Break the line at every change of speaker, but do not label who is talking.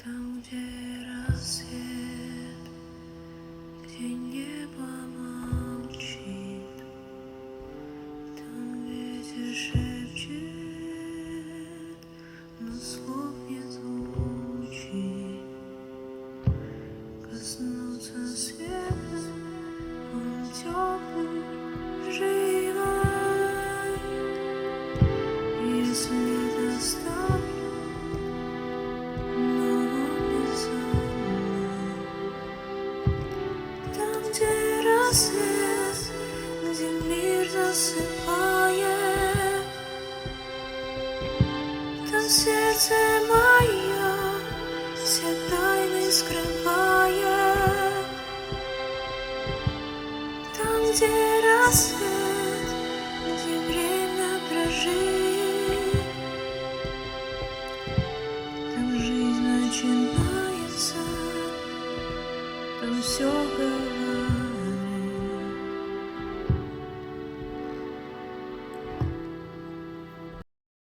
Там, где рассвет, где небо молчит, там ветер шепчет, но слов не звучит. Коснуться света, он теплый, живой. Если достану, но он не со мной. Там, где рассвет, где мир засыпает, там сердце мое все тайны скрывает. Там, где рассвет, где время прожить, там жизнь начинается, там все говорит.